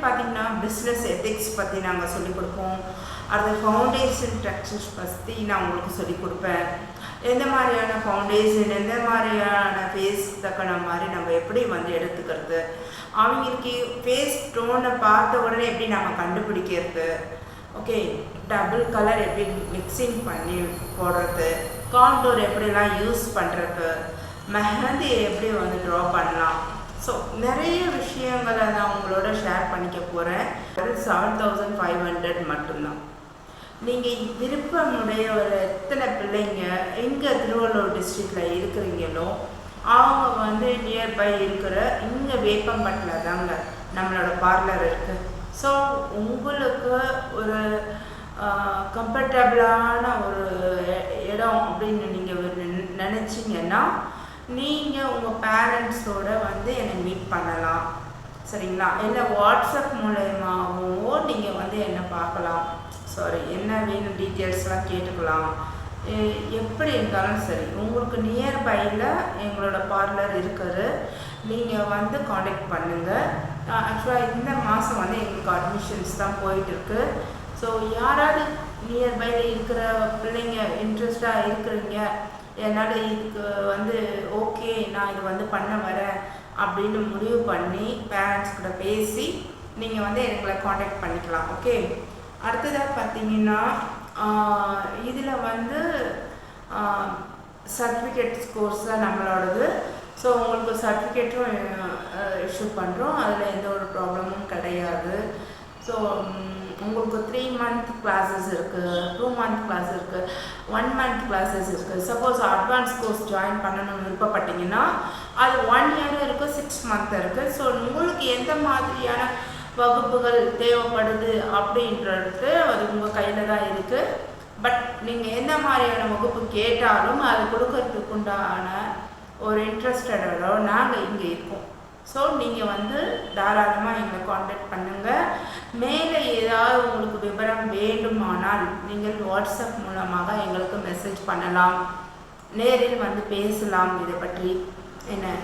பார்த்தீங்கன்னா business ethics பற்றி நாங்கள் சொல்லிக் கொடுப்போம். அடுத்த ஃபவுண்டேஷன் ஸ்ட்ரக்சர்ஸ் பற்றி நான் உங்களுக்கு சொல்லிக் கொடுப்பேன். எந்த மாதிரியான ஃபவுண்டேஷன், எந்த மாதிரியான ஃபேஸ் தக்கன மாதிரி நம்ம எப்படி வந்து எடுத்துக்கிறது, அவங்களுக்கு ஃபேஸ் டோனை பார்த்த உடனே எப்படி நம்ம கண்டுபிடிக்கிறது, ஓகே, டபுள் கலர் எப்படி மிக்சிங் பண்ணி போடுறது, கான்டோர் எப்படிலாம் யூஸ் பண்ணுறது, மெஹந்தி எப்படி வந்து ட்ரா பண்ணலாம். ஸோ நிறைய விஷயங்களை நான் உங்களோட ஷேர் பண்ணிக்க போகிறேன். 7500 மட்டும்தான். நீங்கள் விருப்பமுடைய ஒரு எத்தனை பிள்ளைங்க எங்கே திருவள்ளூர் டிஸ்ட்ரிக்டில் இருக்கிறீங்களோ அவங்க வந்து நியர்பை இருக்கிற இங்கே வேப்பம்பட்டில் தாங்க நம்மளோட பார்லர் இருக்குது. ஸோ உங்களுக்கு ஒரு கம்ஃபர்டபுளான ஒரு இடம் அப்படின்னு நீங்கள் நினச்சிங்கன்னா நீங்கள் உங்கள் பேரண்ட்ஸோடு வந்து என்னை மீட் பண்ணலாம், சரிங்களா? இல்லை வாட்ஸ்அப் மூலயமாவோ நீங்கள் வந்து என்னை பார்க்கலாம். என்ன வேணும் டீட்டெயில்ஸ்லாம் கேட்டுக்கலாம். எப்படி இருந்தாலும் சரி, உங்களுக்கு நியர்பையில் எங்களோட பார்லர் இருக்குது, நீங்கள் வந்து காண்டாக்ட் பண்ணுங்கள். ஆக்சுவலாக இந்த மாதம் வந்து எங்களுக்கு அட்மிஷன்ஸ் தான் போயிட்டுருக்கு. ஸோ யாராவது நியர்பையில் இருக்கிற பிள்ளைங்க இன்ட்ரெஸ்டாக இருக்கிறீங்க, என்னால் இதுக்கு வந்து ஓகே நான் இது வந்து பண்ண வரேன் அப்படின்னு முடிவு பண்ணி பேரண்ட்ஸ் கூட பேசி நீங்கள் வந்து எங்களை காண்டாக்ட் பண்ணிக்கலாம். ஓகே, அடுத்ததாக பார்த்தீங்கன்னா இதில் வந்து சர்டிஃபிகேட்ஸ் கோர்ஸ் தான் நம்மளோடது. ஸோ உங்களுக்கு சர்டிஃபிகேட்டும் இஷ்யூ பண்ணுறோம், அதில் எந்த ஒரு ப்ராப்ளமும் கிடையாது. ஸோ உங்களுக்கு 3 month கிளாஸஸ் இருக்குது, 2 month கிளாஸ் இருக்குது, 1 month கிளாஸஸ் இருக்குது. சப்போஸ் அட்வான்ஸ் கோர்ஸ் ஜாயின் பண்ணணும்னு விருப்பப்பட்டீங்கன்னா அது 1 year இருக்குது, 6 month இருக்குது. ஸோ உங்களுக்கு எந்த மாதிரியான வகுப்புகள் தேவைப்படுது அப்படின்றது அது உங்கள் கையில் தான் இருக்குது. பட் நீங்கள் எந்த மாதிரியான வகுப்பு கேட்டாலும் அது கொடுக்கறதுக்கு உண்டான ஒரு இன்ட்ரெஸ்டடோ நாங்கள் இங்கே இருக்கோம். ஸோ நீங்கள் வந்து தாராளமாக எங்களை காண்டாக்ட் பண்ணுங்கள். மேலே ஏதாவது உங்களுக்கு விவரம் வேண்டுமானால் நீங்கள் வாட்ஸ்அப் மூலமாக எங்களுக்கு மெசேஜ் பண்ணலாம், நேரில் வந்து பேசலாம். இதை பற்றி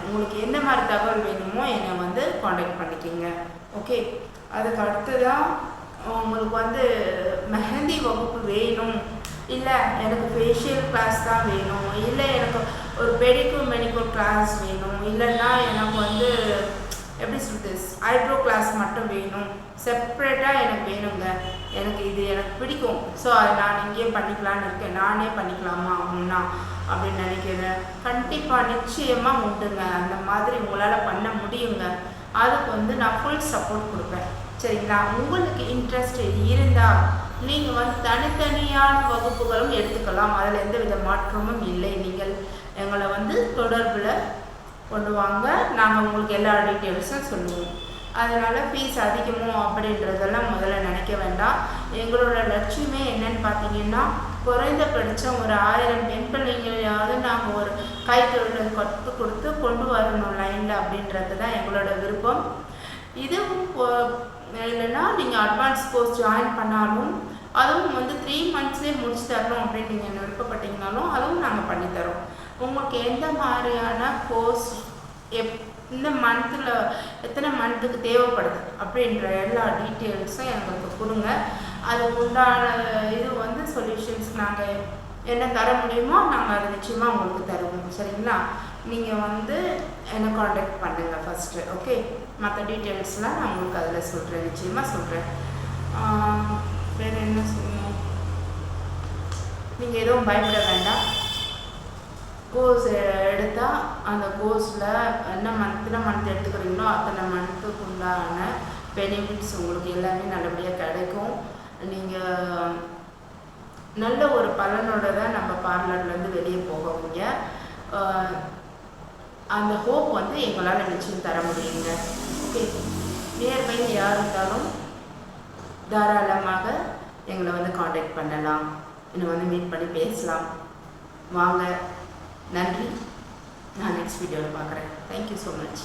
உங்களுக்கு என்ன மாதிரி தகவல் வேணுமோ என்னை வந்து காண்டாக்ட் பண்ணிக்கிங்க. ஓகே, அதுக்கு அடுத்ததான் உங்களுக்கு வந்து மெஹந்தி வகுப்பு வேணும், இல்லை எனக்கு ஃபேஷியல் கிளாஸ் தான் வேணும், இல்லை எனக்கு ஒரு பெடிக்யூர் மெனிக்யூர் கிளாஸ் வேணும், இல்லைன்னா எனக்கு வந்து எப்படி சொல்கிறது ஐப்ரோ கிளாஸ் மட்டும் வேணும், செப்ரேட்டாக எனக்கு வேணுங்க, எனக்கு பிடிக்கும், ஸோ அதை நான் இங்கேயே பண்ணிக்கலான்னு இருக்கேன், நானே பண்ணிக்கலாமா அப்படின்னா அப்படின்னு நினைக்கிறேன். கண்டிப்பாக நிச்சயமாக உண்டுங்க, அந்த மாதிரி உங்களால் பண்ண முடியுங்க. அதுக்கு வந்து நான் ஃபுல் சப்போர்ட் கொடுப்பேன், சரிங்களா? உங்களுக்கு இன்ட்ரெஸ்ட் இருந்தால் நீங்கள் வந்து தனித்தனியான வகுப்புகளும் எடுத்துக்கலாம், அதில் எந்த வித மாற்றமும் இல்லை. நீங்கள் எங்களை வந்து தொடர்பில் கொண்டு வாங்க, நாங்கள் உங்களுக்கு எல்லா டீட்டெயில்ஸும் சொல்லுவோம். அதனால் ஃபீஸ் அதிகமோ அப்படின்றதெல்லாம் முதல்ல நினைக்க வேண்டாம். எங்களோட லட்சியமே என்னன்னு பார்த்தீங்கன்னா குறைந்தபட்சம் ஒரு 1000 பெண் பிள்ளைங்களையாவது நாங்கள் ஒரு கைத்தொழிலை கற்றுக் கொடுத்து கொண்டு வரணும் லைனில் அப்படின்றது தான் எங்களோட விருப்பம். இதுவும் இல்லைன்னா நீங்கள் அட்வான்ஸ் கோர்ஸ் ஜாயின் பண்ணாலும் அதுவும் வந்து 3 monthsலேயே முடிச்சு தரணும் அப்படின்னு நீங்கள் விருப்பப்பட்டீங்கனாலும் அதுவும் நாங்கள் பண்ணித்தரோம். உங்களுக்கு எந்த மாதிரியான கோர்ஸ் இந்த மந்த்தில் எத்தனை மந்த்துக்கு தேவைப்படுது அப்படின்ற எல்லா டீட்டெயில்ஸும் எங்களுக்கு கொடுங்க. அதுக்கு உண்டான இது வந்து சொல்யூஷன்ஸ் நாங்கள் என்ன தர முடியுமோ நாங்கள் அதை நிச்சயமாக உங்களுக்கு தருவோம், சரிங்களா? நீங்கள் வந்து என்னை காண்டாக்ட் பண்ணுங்கள் ஃபஸ்ட்டு. ஓகே, மற்ற டீட்டெயில்ஸ்லாம் நான் உங்களுக்கு அதில் சொல்கிறேன், நிச்சயமாக சொல்கிறேன். வேறு என்ன சொல்லணும், நீங்கள் எதுவும் பயப்பட வேண்டாம். கோர்ஸ் எடுத்தால் அந்த கோர்ஸில் என்ன மந்த் எடுத்துக்கிறீங்களோ அத்தனை மந்த்துக்கு உண்டான பெனிஃபிட்ஸ் உங்களுக்கு எல்லாமே நல்லபடியாக கிடைக்கும். நீங்கள் நல்ல ஒரு பலனோட தான் நம்ம பார்லர்லேருந்து வெளியே போகவீங்க. அந்த ஹோப் வந்து எங்களால் நிச்சயம் தர முடியுங்க. ஓகே, நியர்பையில் யார் இருந்தாலும் தாராளமாக எங்களை வந்து காண்டாக்ட் பண்ணலாம், என்னை வந்து மீட் பண்ணி பேசலாம். வாங்க, நன்றி. நான் நெக்ஸ்ட் வீடியோவில் பார்க்குறேன். Thank you so much.